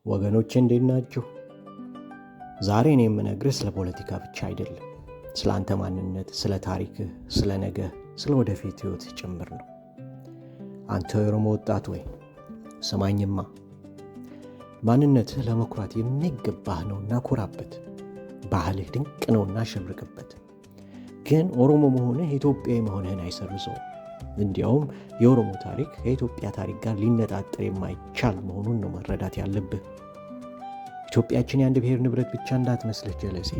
ወገኖቼ እንዴት ናችሁ? ዛሬ እኔ የምነግርህ ስለ ፖለቲካ ብቻ አይደለም። ስለ አንተ ማንነት፣ ስለ ታሪክህ፣ ስለ ነገ፣ ስለ ወደፊት ህይወት ጭምር ነው። አንተ የኦሮሞ ወጣት ወይ ስማኝማ፣ ማንነትህ ለመኩራት የሚገባህ ነውና ኩራበት። ባህልህ ድንቅ ነውና ሸብርቅበት። ግን ኦሮሞ መሆንህ ኢትዮጵያዊ መሆንህን አይሰርዘውም። እንዲያውም የኦሮሞ ታሪክ ከኢትዮጵያ ታሪክ ጋር ሊነጣጠር የማይቻል መሆኑን ነው መረዳት ያለብህ። ኢትዮጵያችን የአንድ ብሔር ንብረት ብቻ እንዳትመስልህ ጀለሴ።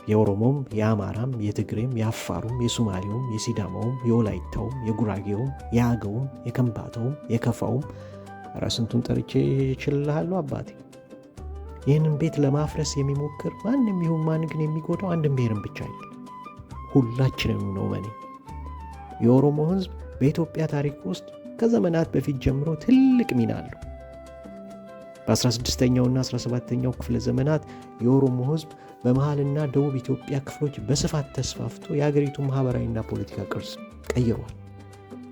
የኦሮሞም፣ የአማራም፣ የትግሬም፣ የአፋሩም፣ የሱማሌውም፣ የሲዳማውም፣ የወላይታውም፣ የጉራጌውም፣ የአገውም፣ የከምባታውም፣ የከፋውም ኧረ ስንቱን ጠርቼ እችልልሃለሁ አባቴ። ይህንን ቤት ለማፍረስ የሚሞክር ማንም ይሁን ማን ግን የሚጎዳው አንድን ብሔርን ብቻ አይደለም፣ ሁላችንም ነው። በኔ የኦሮሞ ህዝብ በኢትዮጵያ ታሪክ ውስጥ ከዘመናት በፊት ጀምሮ ትልቅ ሚና አለው። በ16ኛውና 17ኛው ክፍለ ዘመናት የኦሮሞ ህዝብ በመሃልና ደቡብ ኢትዮጵያ ክፍሎች በስፋት ተስፋፍቶ የሀገሪቱ ማህበራዊና ፖለቲካ ቅርጽ ቀይሯል።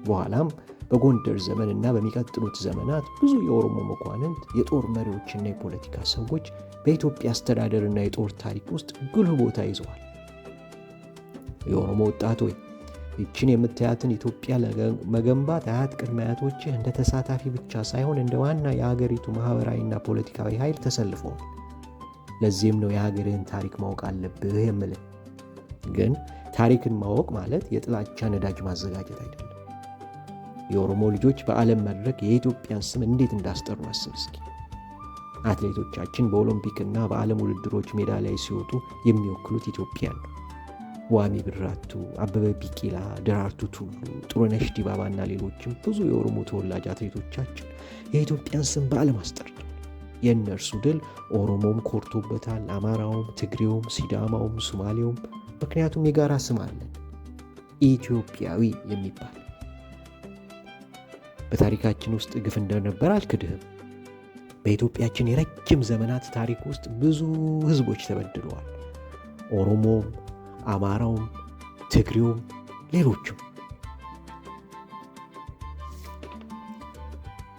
በኋላም በጎንደር ዘመንና በሚቀጥሉት ዘመናት ብዙ የኦሮሞ መኳንንት፣ የጦር መሪዎችና የፖለቲካ ሰዎች በኢትዮጵያ አስተዳደርና የጦር ታሪክ ውስጥ ጉልህ ቦታ ይዘዋል። የኦሮሞ ወጣት ሆይ ይችን የምታያትን ኢትዮጵያ ለመገንባት አያት ቅድመ አያቶችህ እንደ ተሳታፊ ብቻ ሳይሆን እንደ ዋና የሀገሪቱ ማህበራዊና ፖለቲካዊ ኃይል ተሰልፈዋል። ለዚህም ነው የሀገርህን ታሪክ ማወቅ አለብህ የምልህ። ግን ታሪክን ማወቅ ማለት የጥላቻ ነዳጅ ማዘጋጀት አይደለም። የኦሮሞ ልጆች በዓለም መድረክ የኢትዮጵያን ስም እንዴት እንዳስጠሩ አስብ እስኪ። አትሌቶቻችን በኦሎምፒክና በዓለም ውድድሮች ሜዳ ላይ ሲወጡ የሚወክሉት ኢትዮጵያን ነው። ዋሚ ብራቱ፣ አበበ ቢቂላ፣ ደራርቱ ቱሉ፣ ጥሩነሽ ዲባባና ሌሎችም ብዙ የኦሮሞ ተወላጅ አትሌቶቻችን የኢትዮጵያን ስም በዓለም አስጠርተዋል። የእነርሱ ድል ኦሮሞም ኮርቶበታል፣ አማራውም፣ ትግሬውም፣ ሲዳማውም፣ ሶማሌውም። ምክንያቱም የጋራ ስም አለን፣ ኢትዮጵያዊ የሚባል። በታሪካችን ውስጥ ግፍ እንደነበር አልክድህም። በኢትዮጵያችን የረጅም ዘመናት ታሪክ ውስጥ ብዙ ህዝቦች ተበድለዋል። ኦሮሞም፣ አማራውም፣ ትግሬውም፣ ሌሎችም።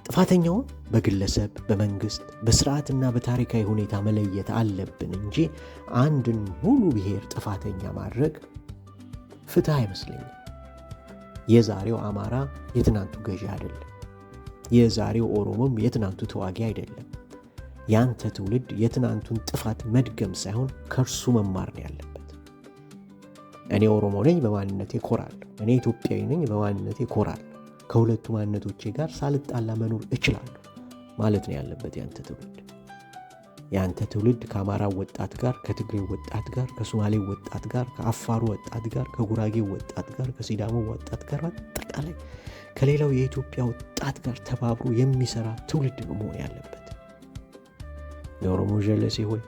ጥፋተኛውን በግለሰብ፣ በመንግስት፣ በስርዓትና በታሪካዊ ሁኔታ መለየት አለብን እንጂ አንድን ሙሉ ብሔር ጥፋተኛ ማድረግ ፍትህ አይመስለኝም። የዛሬው አማራ የትናንቱ ገዢ አይደለም። የዛሬው ኦሮሞም የትናንቱ ተዋጊ አይደለም። ያንተ ትውልድ የትናንቱን ጥፋት መድገም ሳይሆን ከእርሱ መማር ነው ያለበት። እኔ ኦሮሞ ነኝ፣ በማንነቴ ኮራለሁ። እኔ ኢትዮጵያዊ ነኝ፣ በማንነቴ ኮራለሁ። ከሁለቱ ማንነቶቼ ጋር ሳልጣላ መኖር እችላለሁ ማለት ነው ያለበት ያንተ ትውልድ። ያንተ ትውልድ ከአማራው ወጣት ጋር፣ ከትግሬው ወጣት ጋር፣ ከሶማሌው ወጣት ጋር፣ ከአፋሩ ወጣት ጋር፣ ከጉራጌው ወጣት ጋር፣ ከሲዳማው ወጣት ጋር፣ አጠቃላይ ከሌላው የኢትዮጵያ ወጣት ጋር ተባብሮ የሚሰራ ትውልድ ነው መሆን ያለበት። የኦሮሞ ጀለሴ ሆይ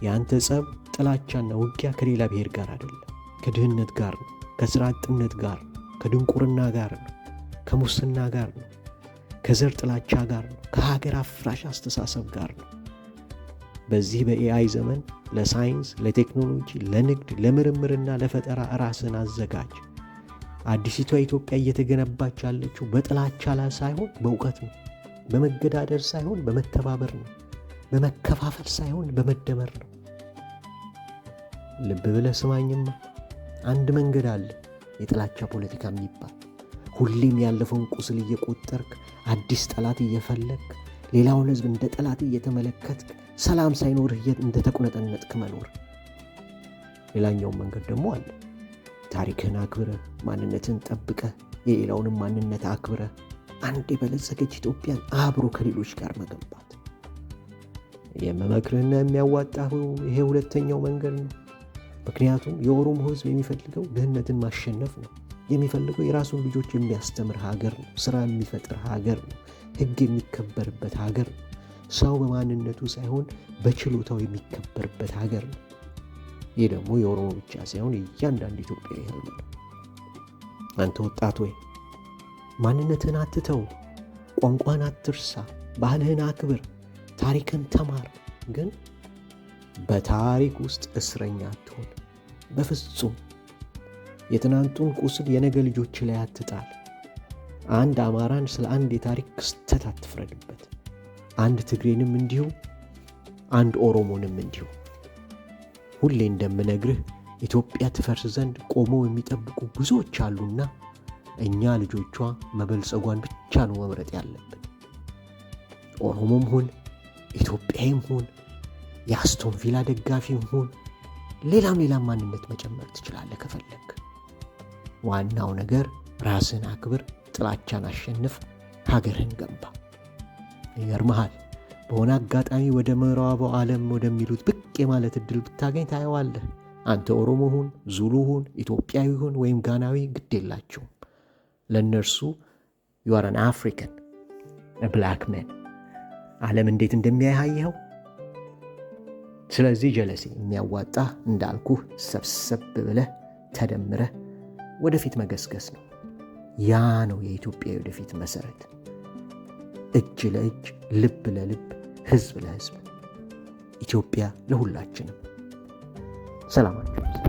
የአንተ ጸብ፣ ጥላቻና ውጊያ ከሌላ ብሔር ጋር አይደለም፣ ከድህነት ጋር ነው፣ ከስራ አጥነት ጋር ነው፣ ከድንቁርና ጋር ነው፣ ከሙስና ጋር ነው፣ ከዘር ጥላቻ ጋር ነው፣ ከሀገር አፍራሽ አስተሳሰብ ጋር ነው። በዚህ በኤአይ ዘመን ለሳይንስ፣ ለቴክኖሎጂ፣ ለንግድ፣ ለምርምርና ለፈጠራ ራስን አዘጋጅ። አዲሲቷ ኢትዮጵያ እየተገነባች ያለችው በጥላቻ ላይ ሳይሆን በእውቀት ነው። በመገዳደር ሳይሆን በመተባበር ነው። በመከፋፈል ሳይሆን በመደመር ነው። ልብ ብለህ ስማኝማ፣ አንድ መንገድ አለ፣ የጥላቻ ፖለቲካ የሚባል። ሁሌም ያለፈውን ቁስል እየቆጠርክ አዲስ ጠላት እየፈለግ ሌላውን ህዝብ እንደ ጠላት እየተመለከትክ ሰላም ሳይኖርህ እንደተቆነጠነጥክ መኖር። ሌላኛውን መንገድ ደግሞ አለ፣ ታሪክህን አክብረህ ማንነትን ጠብቀህ የሌላውንም ማንነት አክብረህ አንድ የበለጸገች ኢትዮጵያን አብሮ ከሌሎች ጋር መገንባት። የመመክርህና የሚያዋጣህ ይሄ ሁለተኛው መንገድ ነው። ምክንያቱም የኦሮሞ ህዝብ የሚፈልገው ድህነትን ማሸነፍ ነው። የሚፈልገው የራሱን ልጆች የሚያስተምር ሀገር ነው። ስራ የሚፈጥር ሀገር ነው። ህግ የሚከበርበት ሀገር ነው። ሰው በማንነቱ ሳይሆን በችሎታው የሚከበርበት ሀገር ነው። ይህ ደግሞ የኦሮሞ ብቻ ሳይሆን እያንዳንዱ ኢትዮጵያዊ ህልም ነው። አንተ ወጣት ወይ ማንነትህን አትተው፣ ቋንቋን አትርሳ፣ ባህልህን አክብር፣ ታሪክን ተማር። ግን በታሪክ ውስጥ እስረኛ አትሆን። በፍጹም የትናንቱን ቁስል የነገ ልጆች ላይ አትጣል። አንድ አማራን ስለ አንድ የታሪክ ክስተት አትፍረድበት። አንድ ትግሬንም እንዲሁ፣ አንድ ኦሮሞንም እንዲሁ። ሁሌ እንደምነግርህ ኢትዮጵያ ትፈርስ ዘንድ ቆመው የሚጠብቁ ብዙዎች አሉና እኛ ልጆቿ መበልጸጓን ብቻ ነው መምረጥ ያለብን። ኦሮሞም ሁን፣ ኢትዮጵያዊም ሁን፣ የአስቶን ቪላ ደጋፊም ሁን፣ ሌላም ማንነት መጨመር ትችላለህ ከፈለግ። ዋናው ነገር ራስን አክብር፣ ጥላቻን አሸንፍ፣ ሀገርህን ገንባ። ይገርምሃል፣ በሆነ አጋጣሚ ወደ ምዕራቡ ዓለም ወደሚሉት ብቅ የማለት እድል ብታገኝ ታየዋለህ። አንተ ኦሮሞ ሁን፣ ዙሉ ሁን፣ ኢትዮጵያዊ ሁን ወይም ጋናዊ ግድ የላቸውም። ለእነርሱ you are an African, a black man። ዓለም እንዴት እንደሚያያየው። ስለዚህ ጀለሴ የሚያዋጣህ እንዳልኩህ ሰብሰብ ብለህ ተደምረህ ወደፊት መገስገስ ነው። ያ ነው የኢትዮጵያ ወደፊት መሰረት። እጅ ለእጅ፣ ልብ ለልብ፣ ህዝብ ለህዝብ። ኢትዮጵያ ለሁላችንም። ሰላም አለይኩም።